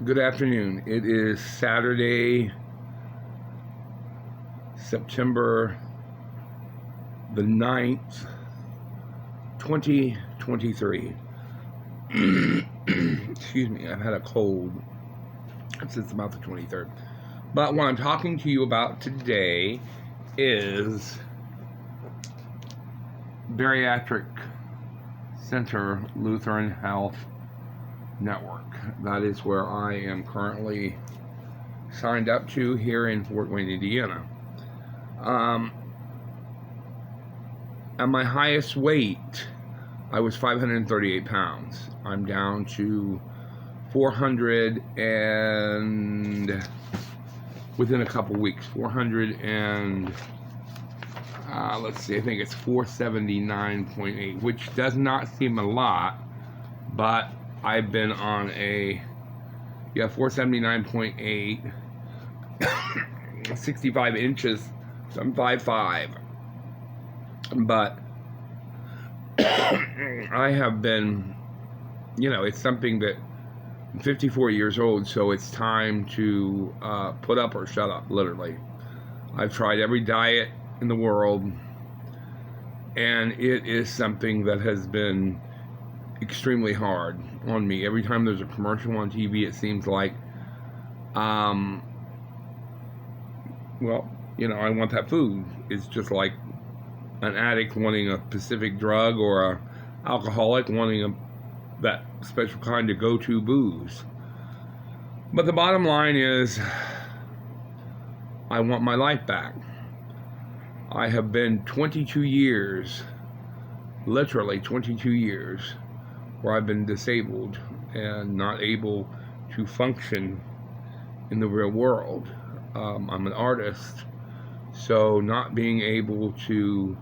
Good afternoon. It is Saturday, September the 9th, 2023. Excuse me, I've had a cold since about the 23rd. But what I'm talking to you about today is Bariatric Center Lutheran Health Network. That is where I am currently signed up to here in Fort Wayne, Indiana. At my highest weight, I was 538 pounds. I'm down to 400 and within a couple weeks, 400 and let's see, I think it's 479.8, which does not seem a lot, but I've been on 479.8, 65 inches, so I'm 5'5", but I have been, it's something that I'm 54 years old, so it's time to put up or shut up, literally. I've tried every diet in the world, and it is something that has been extremely hard on me. Every time there's a commercial on TV, it seems like, I want that food. It's just like an addict wanting a specific drug, or a alcoholic wanting that special kind of go-to booze. But the bottom line is, I want my life back. I have been 22 years, literally 22 years, where I've been disabled and not able to function in the real world. I'm an artist, so not being able to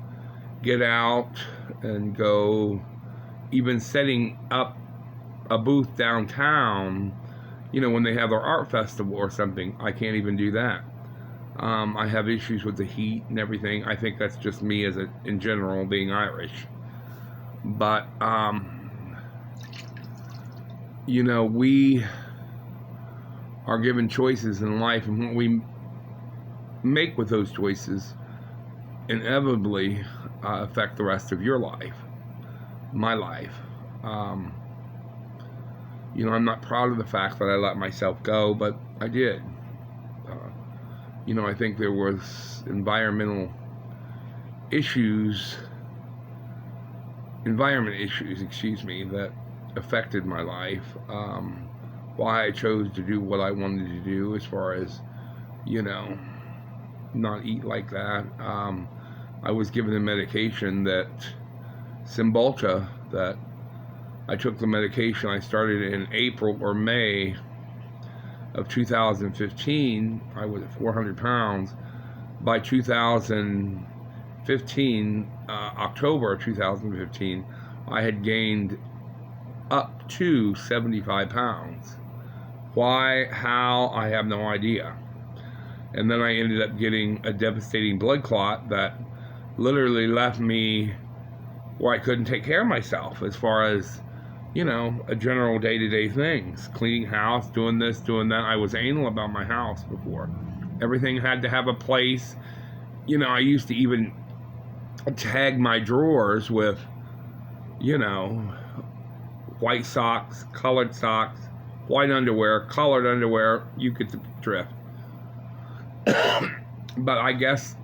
get out and go, even setting up a booth downtown, when they have their art festival or something, I can't even do that. I have issues with the heat and everything. I think that's just me in general, being Irish. But, we are given choices in life, and what we make with those choices inevitably affect the rest of your life, my life. I'm not proud of the fact that I let myself go, but I did. I think there was environment issues, that affected my life. Why I chose to do what I wanted to do, as far as, not eat like that. I was given a medication Cymbalta, that I took the medication. I started in April or May of 2015. I was at 400 pounds. By 2015, October 2015, I had gained up to 75 pounds. Why, how, I have no idea. And then I ended up getting a devastating blood clot that literally left me where I couldn't take care of myself, as far as, a general day-to-day things. Cleaning house, doing this, doing that. I was anal about my house before. Everything had to have a place. I used to even tag my drawers with, white socks, white underwear, colored underwear. You get the drift. But I guess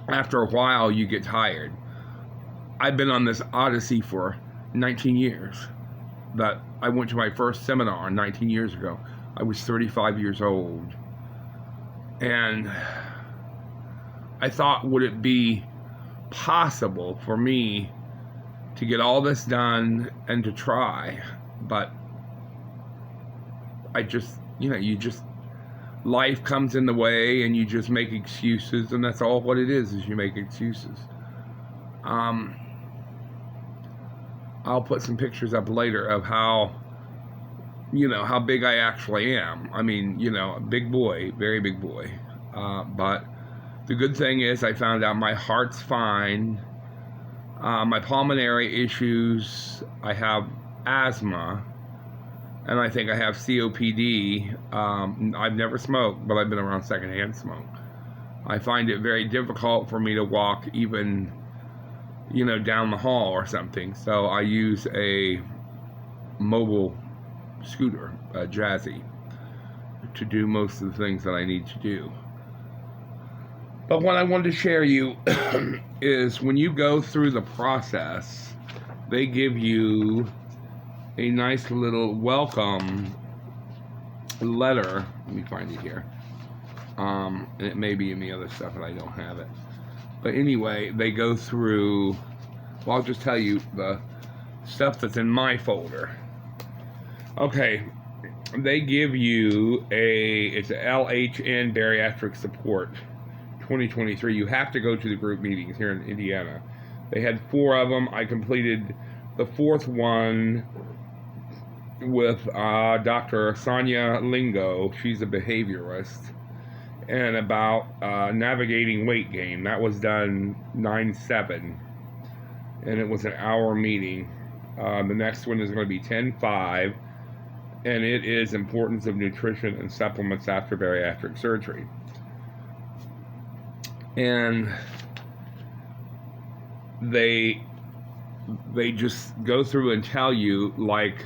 after a while you get tired. I've been on this odyssey for 19 years. That I went to my first seminar 19 years ago. I was 35 years old. And I thought, would it be possible for me to get all this done and to try? But I just, life comes in the way, and you just make excuses, and that's all what it is you make excuses. I'll put some pictures up later of how big I actually am. I mean, a big boy, very big boy. But the good thing is, I found out my heart's fine. My pulmonary issues, I have asthma, and I think I have COPD. I've never smoked, but I've been around secondhand smoke. I find it very difficult for me to walk even, down the hall or something. So I use a mobile scooter, a Jazzy, to do most of the things that I need to do. But what I wanted to share you is when you go through the process, they give you a nice little welcome letter. Let me find it here. And it may be in the other stuff, and I don't have it. But anyway, they go through, well, I'll just tell you the stuff that's in my folder. Okay, they give you it's a LHN Bariatric Support 2023. You have to go to the group meetings here in Indiana. They had 4 of them. I completed the 4th one with Dr. Sonia Lingo. She's a behaviorist. And about navigating weight gain. That was done 9/7, and it was an hour meeting. The next one is going to be 10/5, and it is importance of nutrition and supplements after bariatric surgery. And they just go through and tell you, like,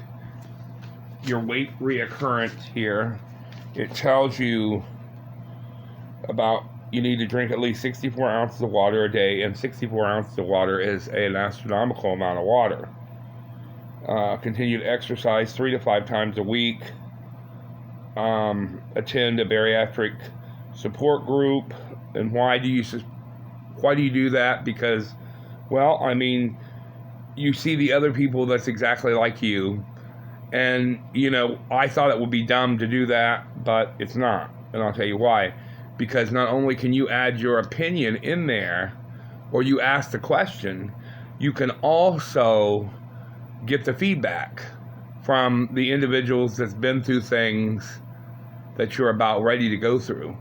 your weight reoccurrence here. It tells you about you need to drink at least 64 ounces of water a day, and 64 ounces of water is an astronomical amount of water. Continue to exercise 3 to 5 times a week. Attend a bariatric support group. And why do you do that? Because, well, I mean, you see the other people that's exactly like you, and I thought it would be dumb to do that, but it's not, and I'll tell you why. Because not only can you add your opinion in there, or you ask the question, you can also get the feedback from the individuals that's been through things that you're about ready to go through.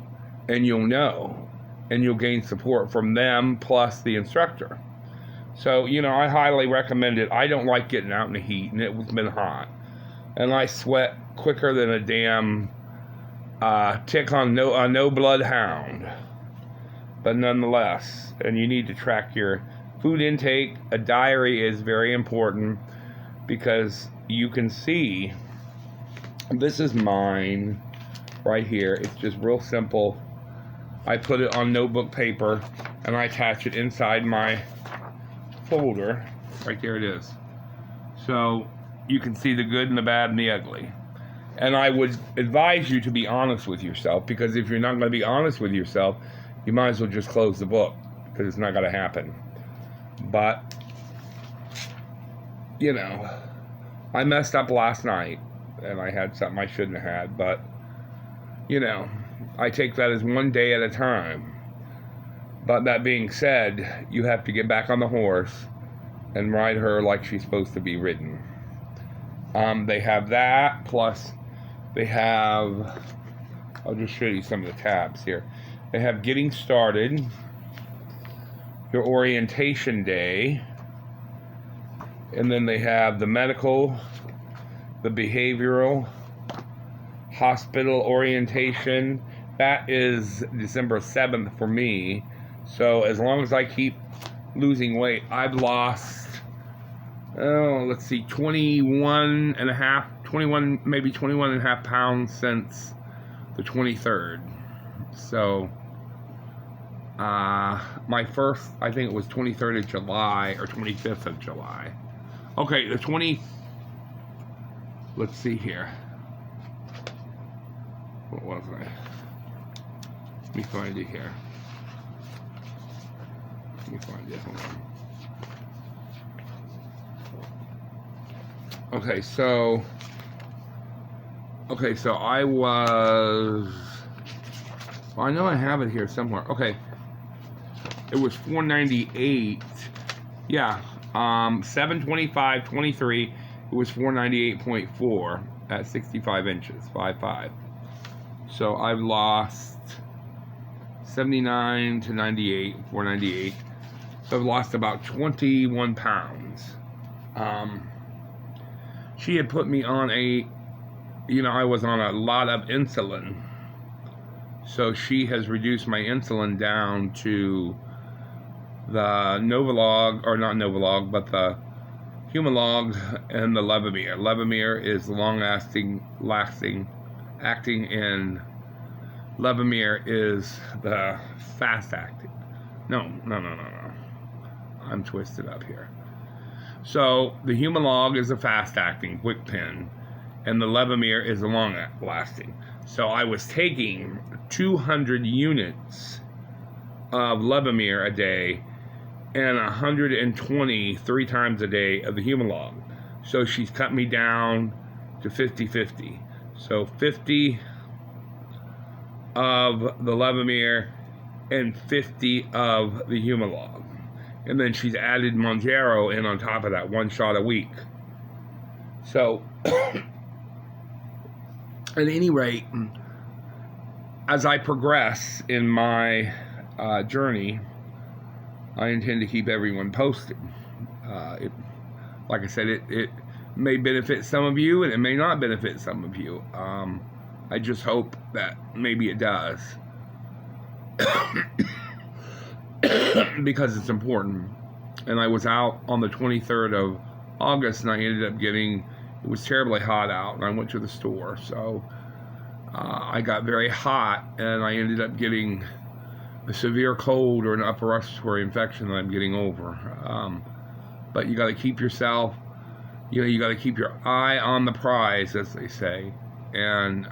And you'll know, and you'll gain support from them plus the instructor. So, I highly recommend it. I don't like getting out in the heat, and it's been hot. And I sweat quicker than a damn tick on no blood hound. But nonetheless, and you need to track your food intake. A diary is very important, because you can see, this is mine right here. It's just real simple. I put it on notebook paper, and I attach it inside my folder. Right there it is. So you can see the good and the bad and the ugly. And I would advise you to be honest with yourself, because if you're not going to be honest with yourself, you might as well just close the book, because it's not going to happen. But, I messed up last night, and I had something I shouldn't have had, but, I take that as one day at a time. But that being said, you have to get back on the horse and ride her like she's supposed to be ridden. They have that, plus they have, I'll just show you some of the tabs here. They have getting started, your orientation day, and then they have the medical, the behavioral, hospital orientation. That is December 7th for me. So as long as I keep losing weight, I've lost, let's see, 21 and a half pounds since the 23rd. So my first, I think it was 23rd of July or 25th of July. Okay, let's see here. What was I? Let me find it here. Let me find it. Hold on. Okay, so I was, well, I know I have it here somewhere. Okay, it was 498. Yeah, 725.23. It was 498.4 at 65 inches, 5'5". So I've lost 79 to 98, 498. So I've lost about 21 pounds. She had put me on a I was on a lot of insulin. So she has reduced my insulin down to the Novolog, or not Novolog, but the Humalog and the Levemir. Levemir is long-acting, and Levemir is the fast-acting. No. I'm twisted up here. So the Humalog is a fast-acting, quick pen, and the Levemir is a long-lasting. So I was taking 200 units of Levemir a day and 120 3 times a day of the Humalog. So she's cut me down to 50-50. So 50 of the Levemir and 50 of the Humalog. And then she's added Monjaro in on top of that, 1 shot a week. So, at any rate, as I progress in my journey, I intend to keep everyone posted. Like I said, it may benefit some of you, and it may not benefit some of you. I just hope that maybe it does. Because it's important. And I was out on the 23rd of August, and I ended up it was terribly hot out, and I went to the store. So I got very hot, and I ended up getting a severe cold or an upper respiratory infection that I'm getting over. But you got to keep yourself, you got to keep your eye on the prize, as they say. And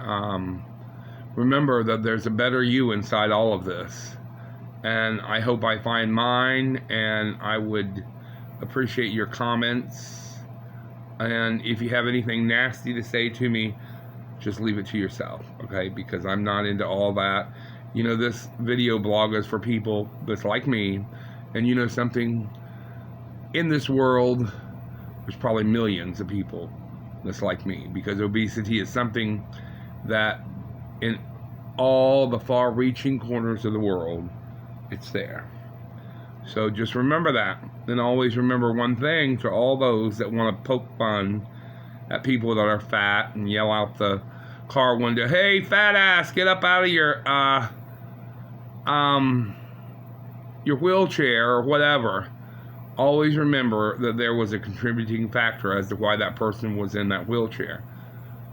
remember that there's a better you inside all of this. And I hope I find mine, and I would appreciate your comments. And if you have anything nasty to say to me, just leave it to yourself, okay? Because I'm not into all that. This video blog is for people that's like me. And something, in this world, there's probably millions of people that's like me. Because obesity is something that in all the far-reaching corners of the world, it's there. So just remember that. And always remember one thing to all those that want to poke fun at people that are fat and yell out the car window, "Hey, fat ass, get up out of your wheelchair," or whatever. Always remember that there was a contributing factor as to why that person was in that wheelchair.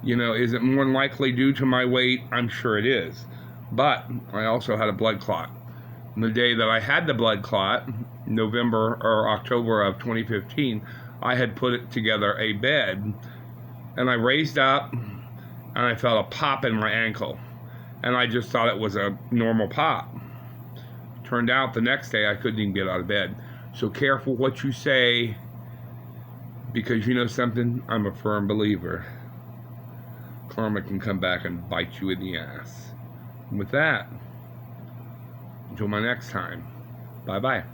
Is it more than likely due to my weight? I'm sure it is. But I also had a blood clot. And the day that I had the blood clot, November or October of 2015, I had put together a bed, and I raised up, and I felt a pop in my ankle, and I just thought it was a normal pop. Turned out the next day I couldn't even get out of bed. So careful what you say, because something, I'm a firm believer. Karma can come back and bite you in the ass. And with that, until my next time, bye-bye.